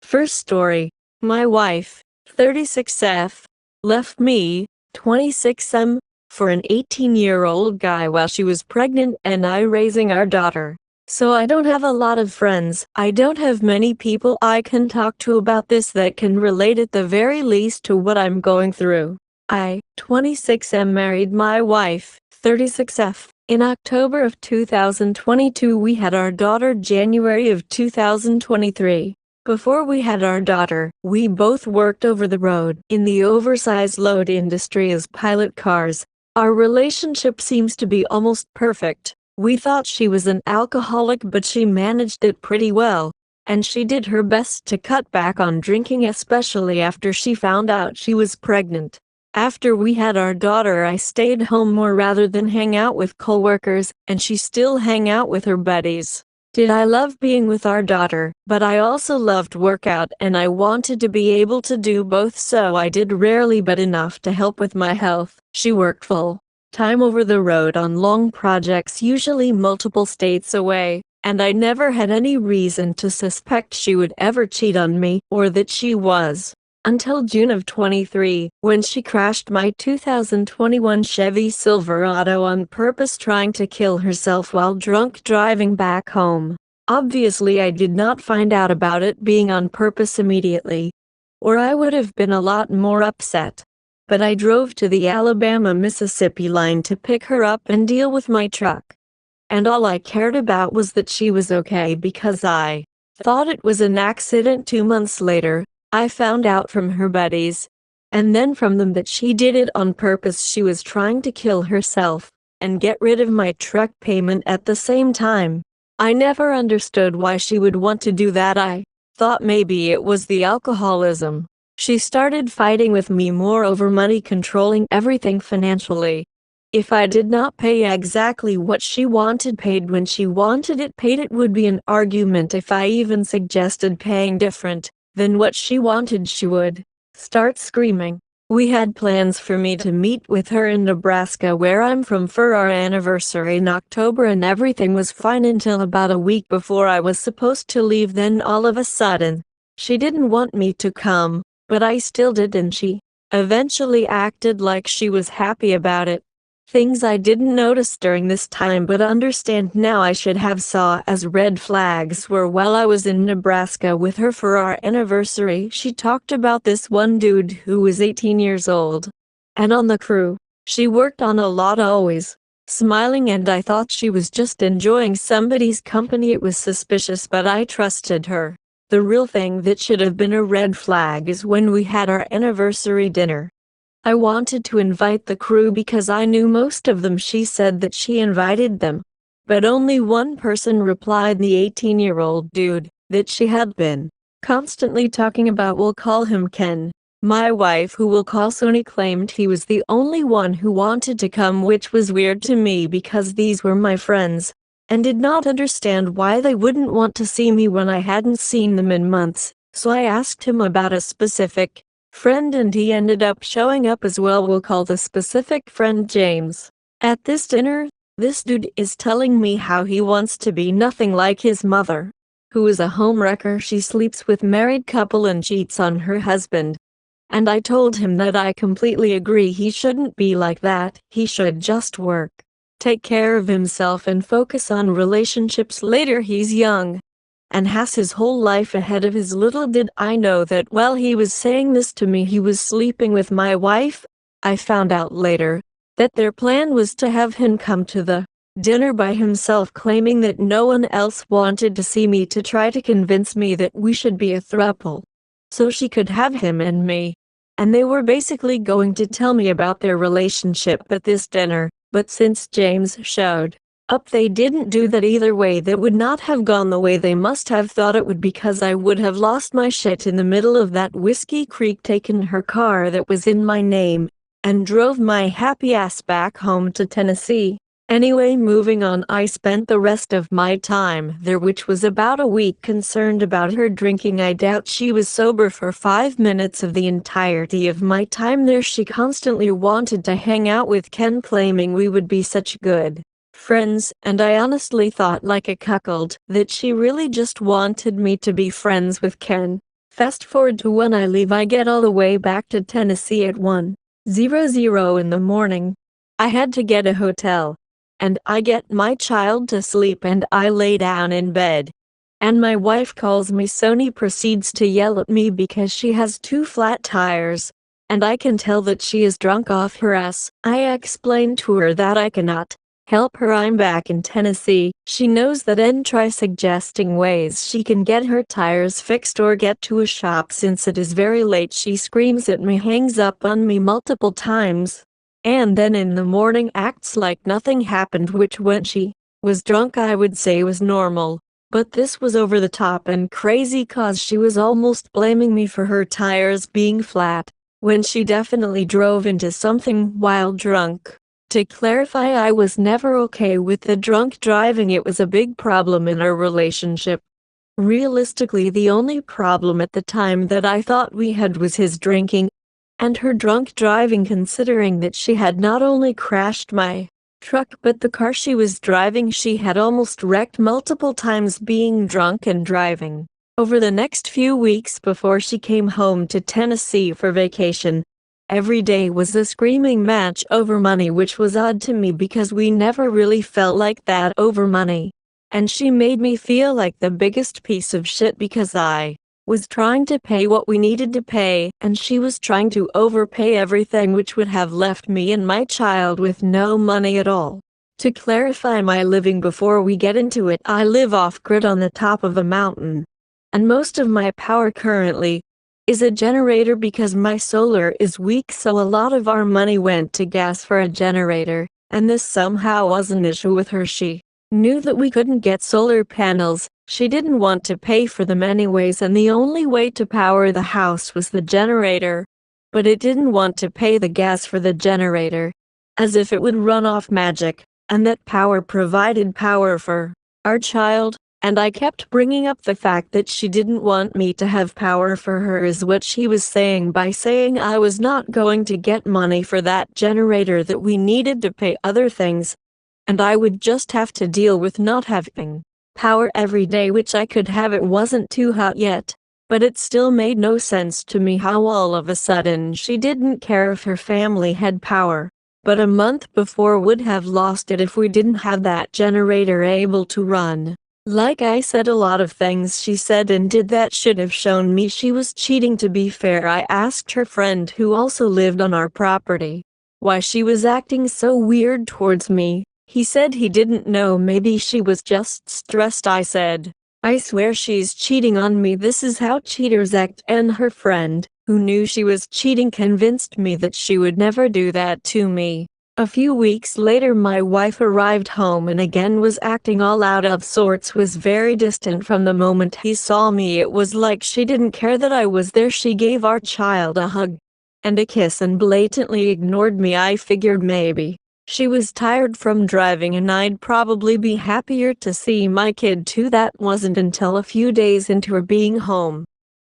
First story. My wife, 36F, left me, 26M, for an 18-year-old guy while she was pregnant and I raising our daughter. So I don't have a lot of friends. I don't have many people I can talk to about this that can relate at the very least to what I'm going through. I, 26M, married my wife, 36F. In October of 2022 we had our daughter January of 2023. Before we had our daughter, we both worked over the road in the oversized load industry as pilot cars. Our relationship seems to be almost perfect. We thought she was an alcoholic but she managed it pretty well, and she did her best to cut back on drinking, especially after she found out she was pregnant. After we had our daughter I stayed home more rather than hang out with coworkers, and she still hang out with her buddies. Did I love being with our daughter, but I also loved workout and I wanted to be able to do both, so I did rarely but enough to help with my health. She worked full time over the road on long projects, usually multiple states away, and I never had any reason to suspect she would ever cheat on me or that she was. Until June of 23, when she crashed my 2021 Chevy Silverado on purpose, trying to kill herself while drunk driving back home. Obviously I did not find out about it being on purpose immediately, or I would have been a lot more upset. But I drove to the Alabama-Mississippi line to pick her up and deal with my truck. And all I cared about was that she was okay, because I thought it was an accident. 2 months later, I found out from her buddies, and then from them, that she did it on purpose. She was trying to kill herself and get rid of my truck payment at the same time. I never understood why she would want to do that. I thought maybe it was the alcoholism. She started fighting with me more over money, controlling everything financially. If I did not pay exactly what she wanted paid when she wanted it paid, it would be an argument. If I even suggested paying different than what she wanted, she would start screaming. We had plans for me to meet with her in Nebraska, where I'm from, for our anniversary in October, and everything was fine until about a week before I was supposed to leave. Then all of a sudden, she didn't want me to come, but I still did, and she eventually acted like she was happy about it. Things I didn't notice during this time but understand now I should have saw as red flags were, while I was in Nebraska with her for our anniversary, she talked about this one dude who was 18 years old and on the crew. She worked on a lot, always smiling, and I thought she was just enjoying somebody's company. It was suspicious, but I trusted her. The real thing that should have been a red flag is when we had our anniversary dinner. I wanted to invite the crew because I knew most of them. She said that she invited them, but only one person replied, the 18-year-old dude that she had been constantly talking about. We'll call him Ken. My wife, who we'll call Sony, claimed he was the only one who wanted to come, which was weird to me because these were my friends, and did not understand why they wouldn't want to see me when I hadn't seen them in months. So I asked him about a specific friend and he ended up showing up as well. We'll call the specific friend James. At this dinner, this dude is telling me how he wants to be nothing like his mother, who is a homewrecker. She sleeps with married couple and cheats on her husband. And I told him that I completely agree. He shouldn't be like that. He should just work, take care of himself and focus on relationships later. He's young and has his whole life ahead of his. Little did I know that while he was saying this to me, he was sleeping with my wife. I found out later that their plan was to have him come to the dinner by himself, claiming that no one else wanted to see me, to try to convince me that we should be a throuple so she could have him and me. And they were basically going to tell me about their relationship at this dinner, but since James showed up, they didn't do that. Either way, that would not have gone the way they must have thought it would, because I would have lost my shit in the middle of that Whiskey Creek, taken her car that was in my name, and drove my happy ass back home to Tennessee. Anyway, moving on, I spent the rest of my time there, which was about a week, concerned about her drinking. I doubt she was sober for 5 minutes of the entirety of my time there. She constantly wanted to hang out with Ken, claiming we would be such good friends, and I honestly thought, like a cuckold, that she really just wanted me to be friends with Ken. Fast forward to when I leave. I get all the way back to Tennessee at 1:00 in the morning. I had to get a hotel. And I get my child to sleep and I lay down in bed. And my wife calls me. Sony proceeds to yell at me because she has two flat tires. And I can tell that she is drunk off her ass. I explain to her that I cannot help her. I'm back in Tennessee. She knows that and try suggesting ways she can get her tires fixed or get to a shop since it is very late. She screams at me, hangs up on me multiple times, and then in the morning acts like nothing happened, which when she was drunk I would say was normal. But this was over the top and crazy cause she was almost blaming me for her tires being flat, when she definitely drove into something while drunk. To clarify, I was never okay with the drunk driving. It was a big problem in our relationship. Realistically, the only problem at the time that I thought we had was his drinking and her drunk driving, considering that she had not only crashed my truck but the car she was driving she had almost wrecked multiple times being drunk and driving. Over the next few weeks before she came home to Tennessee for vacation, every day was a screaming match over money, which was odd to me because we never really felt like that over money. And she made me feel like the biggest piece of shit because I was trying to pay what we needed to pay, and she was trying to overpay everything, which would have left me and my child with no money at all. To clarify my living before we get into it, I live off-grid on the top of a mountain. And most of my power currently is a generator because my solar is weak, so a lot of our money went to gas for a generator, and this somehow was an issue with her. She knew that we couldn't get solar panels, she didn't want to pay for them anyways, and the only way to power the house was the generator. But it didn't want to pay the gas for the generator, as if it would run off magic, and that power provided power for our child. And I kept bringing up the fact that she didn't want me to have power for her, is what she was saying by saying I was not going to get money for that generator, that we needed to pay other things, and I would just have to deal with not having power every day, which I could have. It wasn't too hot yet, but it still made no sense to me how all of a sudden she didn't care if her family had power, but a month before would have lost it if we didn't have that generator able to run. Like I said, a lot of things she said and did that should have shown me she was cheating. To be fair, I asked her friend who also lived on our property why she was acting so weird towards me. He said he didn't know, maybe she was just stressed. I said, I swear she's cheating on me, this is how cheaters act. And her friend, who knew she was cheating, convinced me that she would never do that to me. A few weeks later my wife arrived home and again was acting all out of sorts, was very distant from the moment he saw me. It was like she didn't care that I was there. She gave our child a hug and a kiss and blatantly ignored me. I figured maybe she was tired from driving and I'd probably be happier to see my kid too. That wasn't until a few days into her being home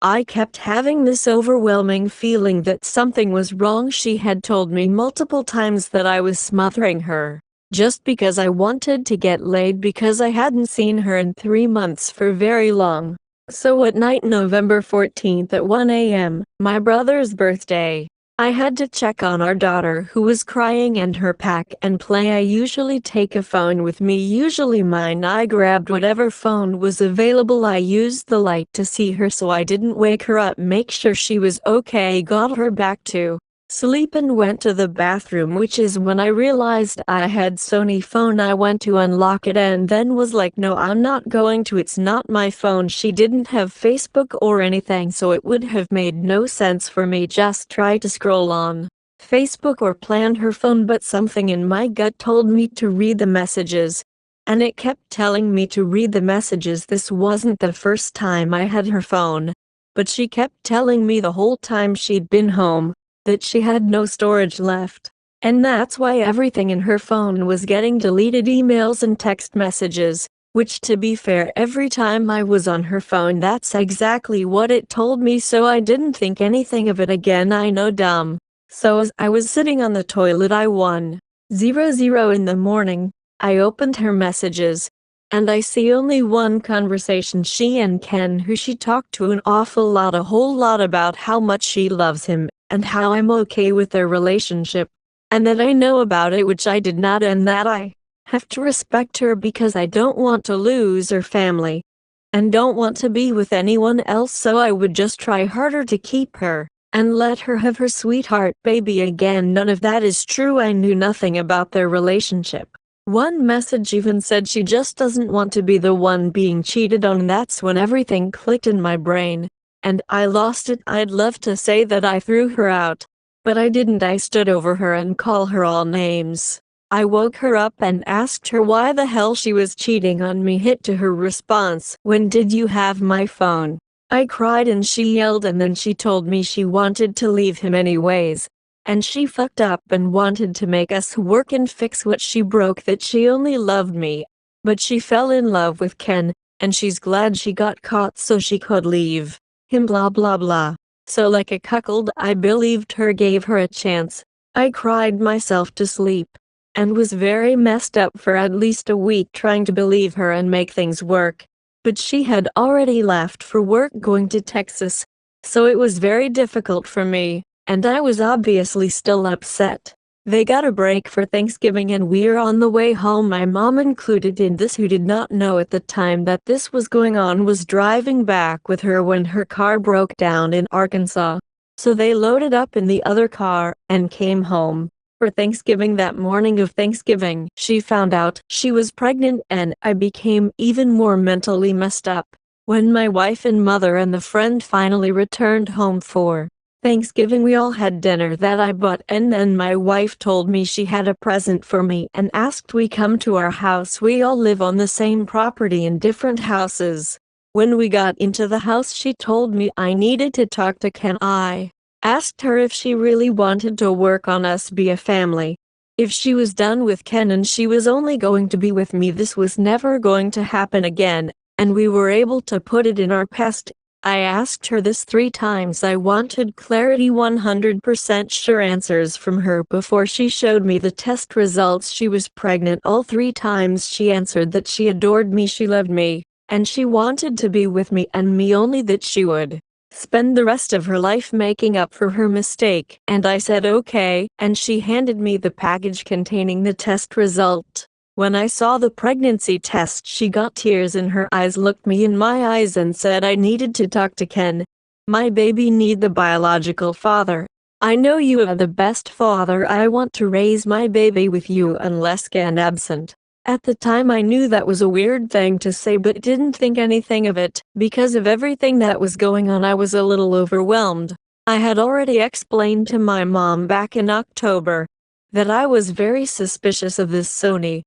I kept having this overwhelming feeling that something was wrong. She had told me multiple times that I was smothering her, just because I wanted to get laid, because I hadn't seen her in 3 months for very long. So at night, November 14th at 1 a.m., my brother's birthday, I had to check on our daughter who was crying and her pack and play. I usually take a phone with me, usually mine. I grabbed whatever phone was available. I used the light to see her so I didn't wake her up, make sure she was okay, got her back to sleep and went to the bathroom, which is when I realized I had Sony phone. I went to unlock it and then was like, no, I'm not going to, it's not my phone. She didn't have Facebook or anything, so it would have made no sense for me just try to scroll on Facebook or plan her phone. But something in my gut told me to read the messages, and it kept telling me to read the messages. This wasn't the first time I had her phone, but she kept telling me the whole time she'd been home that she had no storage left, and that's why everything in her phone was getting deleted, emails and text messages, which, to be fair, every time I was on her phone that's exactly what it told me, so I didn't think anything of it again. I know, dumb. So as I was sitting on the toilet at 1:00 in the morning, I opened her messages, And I see only one conversation she and Ken, who she talked to an awful lot, a whole lot, about how much she loves him and how I'm okay with their relationship, and that I know about it, which I did not, and that I have to respect her because I don't want to lose her family and don't want to be with anyone else, so I would just try harder to keep her and let her have her sweetheart baby again. None of that is true. I knew nothing about their relationship. One message even said she just doesn't want to be the one being cheated on. That's when everything clicked in my brain, and I lost it. I'd love to say that I threw her out, but I didn't. I stood over her and called her all names. I woke her up and asked her why the hell she was cheating on me. Hit to her response, "When did you have my phone?" I cried and she yelled, and then she told me she wanted to leave him anyways, and she fucked up and wanted to make us work and fix what she broke, that she only loved me, but she fell in love with Ken, and she's glad she got caught so she could leave him, blah blah blah. So like a cuckold, I believed her, gave her a chance. I cried myself to sleep and was very messed up for at least a week trying to believe her and make things work. But she had already left for work going to Texas, so it was very difficult for me, and I was obviously still upset. They got a break for Thanksgiving and we're on the way home. My mom, included in this, who did not know at the time that this was going on, was driving back with her when her car broke down in Arkansas. So they loaded up in the other car and came home for Thanksgiving. That morning of Thanksgiving, she found out she was pregnant, and I became even more mentally messed up when my wife and mother and the friend finally returned home for Thanksgiving. We all had dinner that I bought, and then my wife told me she had a present for me and asked we come to our house. We all live on the same property in different houses. When we got into the house, she told me I needed to talk to Ken. I asked her if she really wanted to work on us, be a family. If she was done with Ken and she was only going to be with me, this was never going to happen again, and we were able to put it in our past. I asked her this 3 times. I wanted clarity, 100% sure answers from her before she showed me the test results. She was pregnant. All 3 times she answered that she adored me, she loved me, and she wanted to be with me and me only, that she would spend the rest of her life making up for her mistake. And I said okay, and she handed me the package containing the test result. When I saw the pregnancy test, she got tears in her eyes, looked me in my eyes and said I needed to talk to Ken. My baby need the biological father. I know you are the best father. I want to raise my baby with you unless Ken absent. At the time I knew that was a weird thing to say, but didn't think anything of it. Because of everything that was going on, I was a little overwhelmed. I had already explained to my mom back in October that I was very suspicious of this Sony,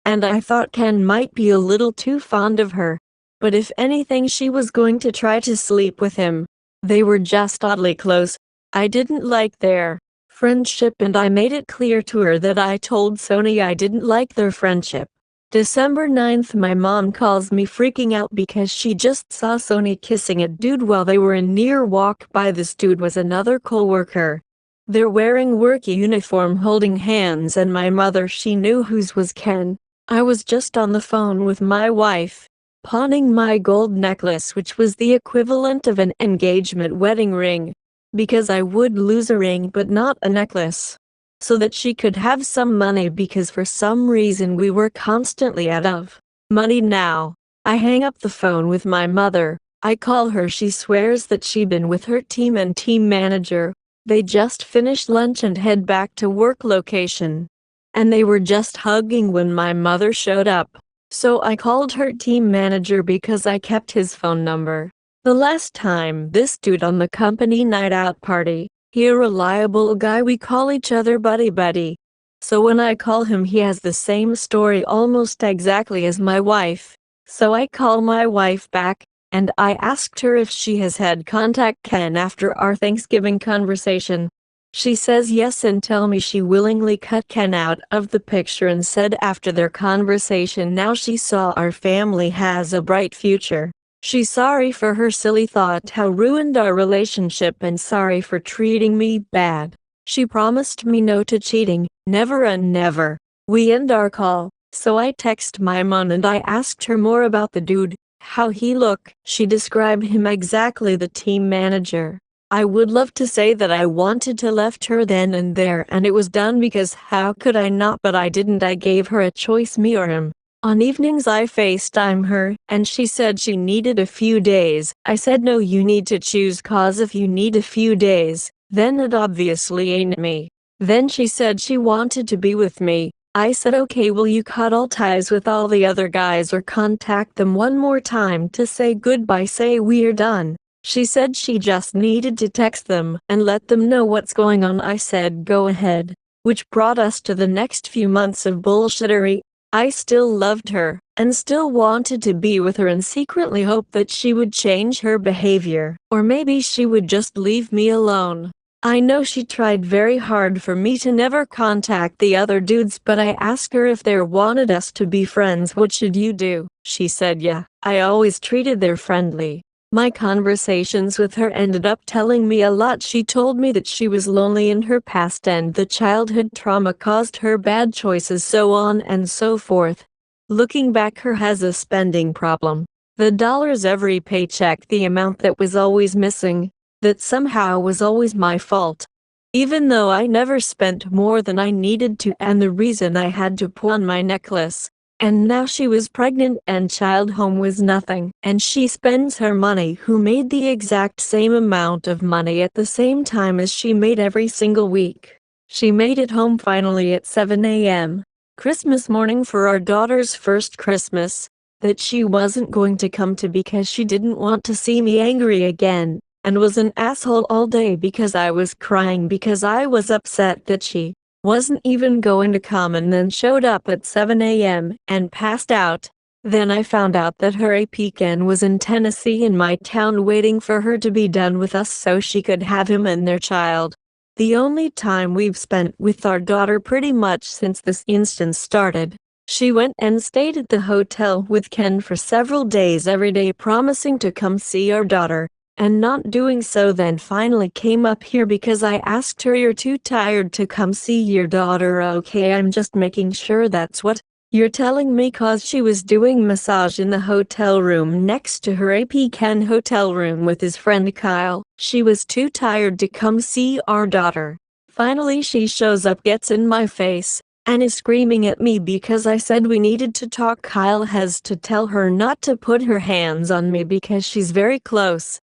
and I thought Ken might be a little too fond of her. But if anything, she was going to try to sleep with him. They were just oddly close. I didn't like their friendship, and I made it clear to her that I told Sony I didn't like their friendship. December 9th, my mom calls me freaking out because she just saw Sony kissing a dude while they were in near walk by. This dude was another co-worker. They're wearing work uniform, holding hands, and my mother, she knew whose was Ken. I was just on the phone with my wife, pawning my gold necklace, which was the equivalent of an engagement wedding ring, because I would lose a ring but not a necklace, so that she could have some money, because for some reason we were constantly out of money now. I hang up the phone with my mother. I call her. She swears that she'd been with her team and team manager. They just finished lunch and head back to work location, and they were just hugging when my mother showed up. So I called her team manager because I kept his phone number. The last time this dude on the company night out party, he a reliable guy, we call each other buddy. So when I call him, he has the same story almost exactly as my wife. So I call my wife back, and I asked her if she has had contact Ken after our Thanksgiving conversation. She says yes and tell me she willingly cut Ken out of the picture and said after their conversation now she saw our family has a bright future. She's sorry for her silly thought how ruined our relationship and sorry for treating me bad. She promised me no to cheating, never and never. We end our call, So I text my mom and I asked her more about the dude, how he looked. She described him exactly the team manager. I would love to say that I wanted to left her then and there and it was done because how could I not, but I didn't. I gave her a choice, me or him. On evenings I FaceTime her, and she said she needed a few days. I said no, you need to choose, cause if you need a few days, then it obviously ain't me. Then she said she wanted to be with me. I said okay, will you cut all ties with all the other guys or contact them one more time to say goodbye, say we're done? She said she just needed to text them and let them know what's going on. I said go ahead. Which brought us to the next few months of bullshittery. I still loved her, and still wanted to be with her and secretly hoped that she would change her behavior, or maybe she would just leave me alone. I know she tried very hard for me to never contact the other dudes, but I asked her if they wanted us to be friends, what should you do? She said yeah, I always treated her friendly. My conversations with her ended up telling me a lot. She told me that she was lonely in her past and the childhood trauma caused her bad choices, so on and so forth. Looking back, her has a spending problem. The dollars every paycheck, the amount that was always missing, that somehow was always my fault. Even though I never spent more than I needed to, and the reason I had to pawn my necklace. And now she was pregnant and child home was nothing, and she spends her money, who made the exact same amount of money at the same time as she made every single week. She made it home finally at 7 a.m. Christmas morning for our daughter's first Christmas, that she wasn't going to come to because she didn't want to see me angry again, and was an asshole all day because I was crying because I was upset that she wasn't even going to come, and then showed up at 7 a.m. and passed out. Then I found out that her AP was in Tennessee in my town waiting for her to be done with us so she could have him and their child. The only time we've spent with our daughter pretty much since this instance started. She went and stayed at the hotel with Ken for several days every day, promising to come see our daughter, and not doing so, then finally came up here because I asked her, you're too tired to come see your daughter? Okay, I'm just making sure that's what you're telling me, cause she was doing massage in the hotel room next to her AP Ken hotel room with his friend Kyle. She was too tired to come see our daughter. Finally she shows up, gets in my face, and is screaming at me because I said we needed to talk. Kyle has to tell her not to put her hands on me because she's very close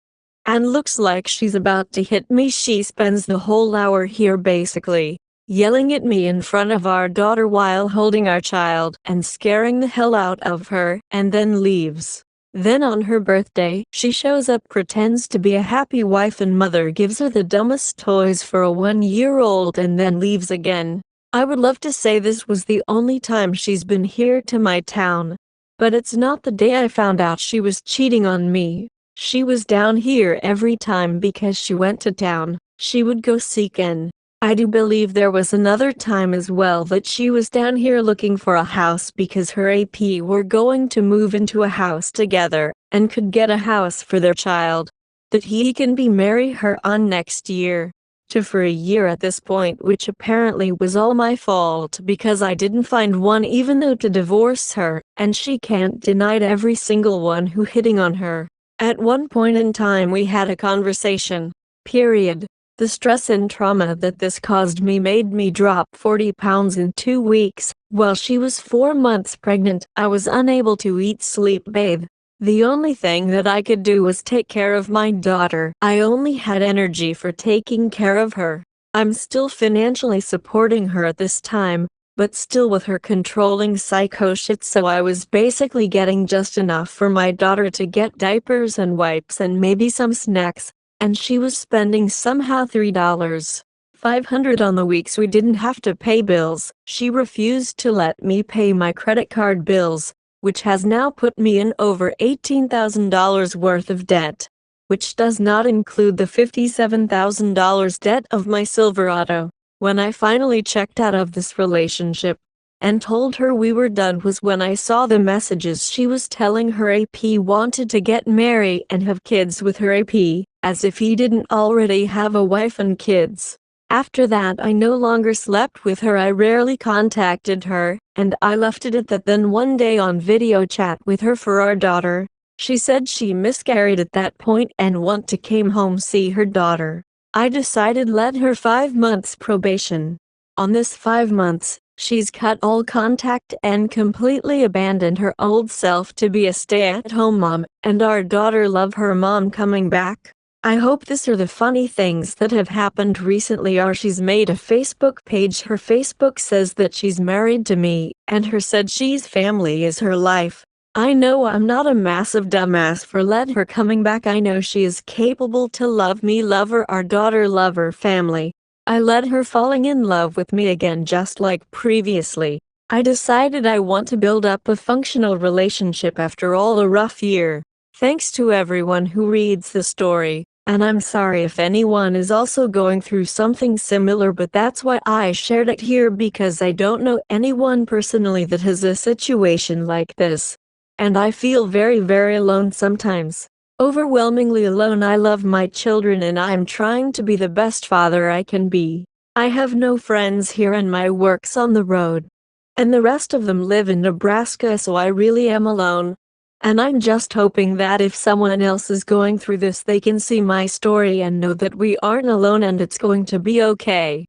and looks like she's about to hit me. She spends the whole hour here basically yelling at me in front of our daughter while holding our child and scaring the hell out of her, and then leaves. Then on her birthday, she shows up, pretends to be a happy wife and mother, gives her the dumbest toys for a 1-year-old, and then leaves again. I would love to say this was the only time she's been here to my town, but it's not. The day I found out she was cheating on me, she was down here every time because she went to town. She would go see Ken. I do believe there was another time as well that she was down here looking for a house because her AP were going to move into a house together and could get a house for their child that he can be marry her on next year. For a year at this point, which apparently was all my fault because I didn't find one even though to divorce her, and she can't deny every single one who hitting on her. At one point in time we had a conversation. Period. The stress and trauma that this caused me made me drop 40 pounds in 2 weeks. While she was 4 months pregnant, I was unable to eat, sleep, bathe. The only thing that I could do was take care of my daughter. I only had energy for taking care of her. I'm still financially supporting her at this time, but still with her controlling psycho shit, so I was basically getting just enough for my daughter to get diapers and wipes and maybe some snacks, and she was spending somehow $3,500 on the weeks we didn't have to pay bills. She refused to let me pay my credit card bills, which has now put me in over $18,000 worth of debt, which does not include the $57,000 debt of my Silverado. When I finally checked out of this relationship and told her we were done was when I saw the messages she was telling her AP wanted to get married and have kids with her AP, as if he didn't already have a wife and kids. After that I no longer slept with her, I rarely contacted her, and I left it at that. Then one day on video chat with her for our daughter, she said she miscarried at that point and want to came home see her daughter. I decided let her 5 months probation. On this 5 months, she's cut all contact and completely abandoned her old self to be a stay-at-home mom, and our daughter love her mom coming back. I hope these are the funny things that have happened recently. Or she's made a Facebook page. Her Facebook says that she's married to me, and her said she's family is her life. I know I'm not a massive dumbass for let her coming back. I know she is capable to love me, love her, our daughter, love her family. I let her falling in love with me again just like previously. I decided I want to build up a functional relationship after all a rough year. Thanks to everyone who reads the story. And I'm sorry if anyone is also going through something similar, but that's why I shared it here, because I don't know anyone personally that has a situation like this. And I feel very, very alone sometimes. Overwhelmingly alone. I love my children and I'm trying to be the best father I can be. I have no friends here and my work's on the road. And the rest of them live in Nebraska, so I really am alone. And I'm just hoping that if someone else is going through this, they can see my story and know that we aren't alone and it's going to be okay.